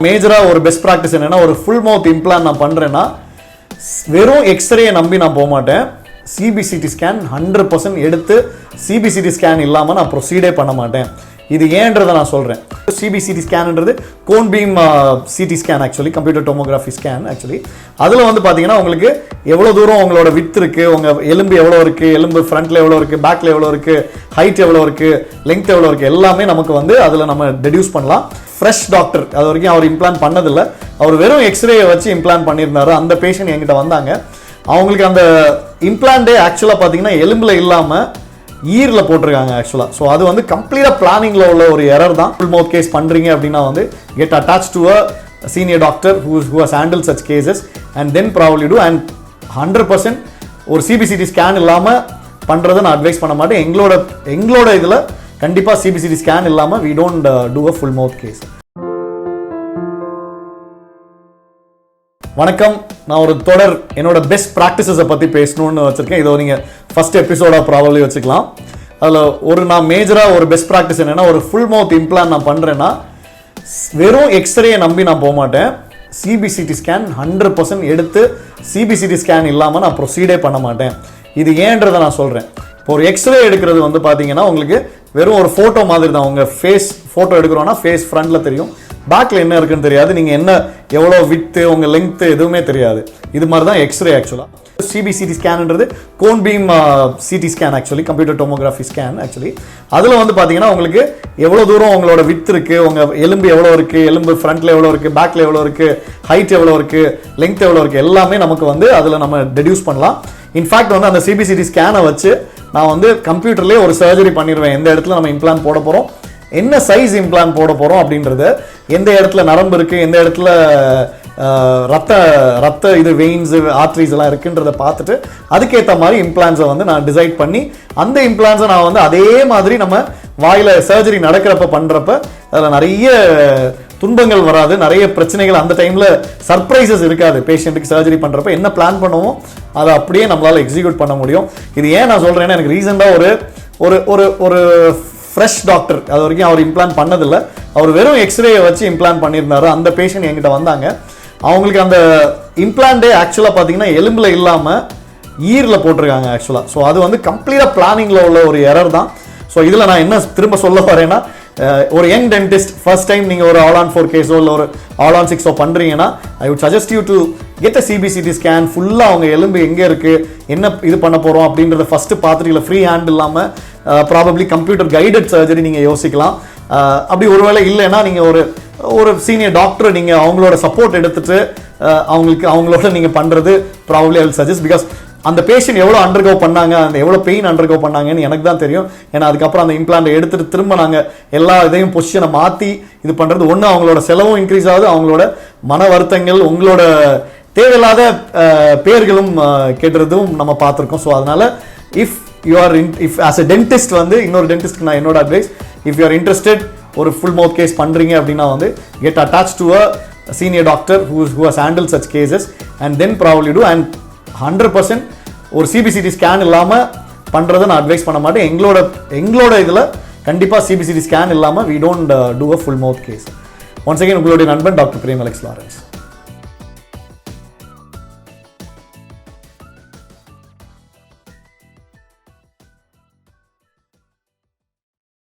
மேஜரா ஒரு best practice என்னன்னா ஒரு ஃபுல் மவுத் இம்ப்ளான்ட் நான் பண்றேன்னா வெறும் எக்ஸ்ரே நம்பி நான் போக மாட்டேன். சிபிசிடி ஸ்கேன் 100% எடுத்து சிபிசிடி ஸ்கேன் இல்லாம நான் ப்ரொசீடே பண்ண மாட்டேன். இது ஏன்றதை நான் சொல்றேன். CBCT ஸ்கேன்ன்றது Cone Beam CT Scan actually computer tomography scan actually. அதில் வந்து பார்த்தீங்கன்னா உங்களுக்கு எவ்வளோ தூரம் உங்களோட வித் இருக்கு, உங்கள் எலும்பு எவ்வளோ இருக்கு, எலும்பு ஃப்ரண்ட்ல எவ்வளோ இருக்கு, பேக்ல எவ்வளோ இருக்கு, ஹைட் எவ்வளோ இருக்கு, லெங்த் எவ்வளோ இருக்கு, எல்லாமே நமக்கு வந்து அதில் நம்ம டெடியூஸ் பண்ணலாம். ஃப்ரெஷ் டாக்டர் அது வரைக்கும் அவர் இம்ப்ளான்ட் பண்ணதில்லை, அவர் வெறும் எக்ஸ்ரேயை வச்சு இம்ப்ளான்ட் பண்ணியிருந்தாரு. அந்த பேஷண்ட் என்கிட்ட வந்தாங்க. அவங்களுக்கு அந்த இம்ப்ளான்டே ஆக்சுவலாக பார்த்தீங்கன்னா எலும்புல இல்லாமல் ஈரில் போட்டிருக்காங்க ஆக்சுவலாக. ஸோ அது வந்து கம்ப்ளீட்டாக பிளானிங்கில் உள்ள ஒரு எரர் தான். ஃபுல் மவுத் கேஸ் பண்ணுறீங்க அப்படின்னா வந்து get attach to a senior doctor who has handled such cases and then probably do and 100% ஒரு சிபிசிடி ஸ்கேன் இல்லாமல் பண்ணுறதை நான் அட்வைஸ் பண்ண மாட்டேன். எங்களோட இதில் கண்டிப்பாக சிபிசிடி ஸ்கேன் இல்லாமல் we don't do a full mouth case. வணக்கம், நான் ஒரு தொடர் என்னோட பெஸ்ட் ப்ராக்டிசஸை பற்றி பேசணும்னு வச்சுருக்கேன். இதை நீங்கள் ஃபர்ஸ்ட் எபிசோடாக ப்ராபப்ளி வச்சுக்கலாம். அதில் நான் மேஜராக ஒரு பெஸ்ட் ப்ராக்டிஸ் என்னென்னா ஒரு ஃபுல் மவுத் இம்ப்ளான்ட் நான் பண்ணுறேன்னா வெறும் எக்ஸ்ரேயை நம்பி நான் போக மாட்டேன். சிபிசிடி ஸ்கேன் 100% எடுத்து சிபிசிடி ஸ்கேன் இல்லாமல் நான் ப்ரொசீடே பண்ண மாட்டேன். இது ஏன்றதை நான் சொல்கிறேன். இப்போ ஒரு எக்ஸ்ரே எடுக்கிறது வந்து பார்த்தீங்கன்னா உங்களுக்கு வெறும் ஒரு ஃபோட்டோ மாதிரி தான். உங்கள் ஃபேஸ் ஃபோட்டோ எடுக்கிறோன்னா ஃபேஸ் ஃப்ரண்ட்டில் தெரியும், பேக்கில் என்ன இருக்குன்னு தெரியாது, நீங்கள் என்ன எவ்வளோ வித்து உங்கள் லெங்க்த்து எதுவுமே தெரியாது. இது மாதிரி தான் எக்ஸ்ரே ஆக்சுவலாக. CBCT ஸ்கேன்ன்றது Cone Beam CT Scan actually computer tomography scan actually. அதில் வந்து பார்த்தீங்கன்னா உங்களுக்கு எவ்வளோ தூரம் உங்களோட வித் இருக்குது, உங்கள் எலும்பு எவ்வளோ இருக்குது, எலும்பு ஃப்ரண்ட்டில் எவ்வளோ இருக்குது, பேக்கில் எவ்வளோ இருக்குது, ஹைட் எவ்வளோ இருக்குது, லெங்த் எவ்வளோ இருக்குது, எல்லாமே நமக்கு வந்து அதில் நம்ம டெடியூஸ் பண்ணலாம். இன்ஃபேக்ட் வந்து அந்த CBCT ஸ்கேனை வச்சு நான் வந்து கம்ப்யூட்டர்லேயே ஒரு சர்ஜரி பண்ணிடுவேன். எந்த இடத்துல நம்ம இம்ப்ளான்ட் போட போகிறோம், என்ன சைஸ் இம்ப்ளான்ட் போட போகிறோம் அப்படின்றது, எந்த இடத்துல நரம்பு இருக்குது, எந்த இடத்துல ரத்த இது வெயின்ஸ் ஆர்ட்ரிஸ் எல்லாம் இருக்குன்றதை பார்த்துட்டு அதுக்கேற்ற மாதிரி இம்ப்ளான்ஸை வந்து நான் டிசைட் பண்ணி அந்த இம்ப்ளான்ஸை நான் வந்து அதே மாதிரி நம்ம வாயில் சர்ஜரி நடக்கிறப்ப பண்ணுறப்ப அதில் நிறைய துன்பங்கள் வராது, நிறைய பிரச்சனைகள் அந்த டைமில் சர்ப்ரைசஸ் இருக்காது. பேஷண்ட்டுக்கு சர்ஜரி பண்ணுறப்ப என்ன பிளான் பண்ணுவோமோ அதை அப்படியே நம்மளால் எக்ஸிக்யூட் பண்ண முடியும். இது ஏன் நான் சொல்கிறேன்னா எனக்கு ரீசெண்டாக ஒரு ஃப்ரெஷ் டாக்டர் அது வரைக்கும் அவர் இம்ப்ளான்ட் பண்ணதில்லை, அவர் வெறும் எக்ஸ்ரேயை வச்சு இம்ப்ளான்ட் பண்ணியிருந்தாரு. அந்த பேஷண்ட் என்கிட்ட வந்தாங்க. அவங்களுக்கு அந்த இம்ப்ளான்டே ஆக்சுவலாக பார்த்தீங்கன்னா எலும்பில் இல்லாமல் ஈரில் போட்டிருக்காங்க ஆக்சுவலாக. ஸோ அது வந்து கம்ப்ளீட்டாக பிளானிங்கில் உள்ள ஒரு எரர் தான். ஸோ இதில் நான் என்ன திரும்ப சொல்ல வரேன்னா, ஒரு யங் டென்டிஸ்ட் ஃபர்ஸ்ட் டைம் நீங்கள் ஒரு all on 4 கேஸோ இல்லை ஒரு all on 6 பண்ணுறீங்கன்னா I would suggest you to get a CBCT scan. ஃபுல்லாக அவங்க எலும்பு எங்கே இருக்குது, என்ன இது பண்ண போகிறோம் அப்படின்றத ஃபஸ்ட்டு பார்த்துட்டு, இல்லை ஃப்ரீ ஹேண்ட் இல்லாமல் ப்ராபப்ளி கம்ப்யூட்டர் கைடட் சர்ஜரி நீங்கள் யோசிக்கலாம். அப்படி ஒருவேளை இல்லைன்னா நீங்கள் ஒரு சீனியர் டாக்டரை நீங்கள் அவங்களோட சப்போர்ட் எடுத்துட்டு அவங்களோட நீங்கள் பண்ணுறது probably I will suggest. Because அந்த பேஷண்ட் எவ்வளோ அண்டர்கோ பண்ணாங்க, அந்த எவ்வளோ பெயின் அண்டர்கோ பண்ணாங்கன்னு எனக்கு தான் தெரியும். ஏன்னா அதுக்கப்புறம் அந்த இம்ப்ளான்ட்டை எடுத்துகிட்டு திரும்ப நாங்கள் எல்லா இதையும் பொசிஷனை மாற்றி இது பண்ணுறது ஒன்று அவங்களோட செலவும் இன்க்ரீஸ் ஆகுது, அவங்களோட மன வருத்தங்கள், உங்களோட தேவையில்லாத பேர்களும் கேட்டுறதும் நம்ம பார்த்துருக்கோம். ஸோ அதனால் இஃப் ஆஸ் எ டென்டிஸ்ட் வந்து இன்னொரு டென்டிஸ்ட்க்கு நான் என்னோட advice, if you are interested ஒரு ஃபுல் மவுத் கேஸ் பண்ணுறீங்க அப்படின்னா வந்து get attach to a senior doctor who has handled such cases and then probably do and 100% ஒரு சிபிசிடி ஸ்கேன் இல்லாமல் பண்ணுறதை நான் அட்வைஸ் பண்ண மாட்டேன். எங்களோட இதில் கண்டிப்பாக சிபிசிடி ஸ்கேன் இல்லாமல் we don't do a full mouth case. once again உங்களுடைய நண்பன் டாக்டர் பிரேம்.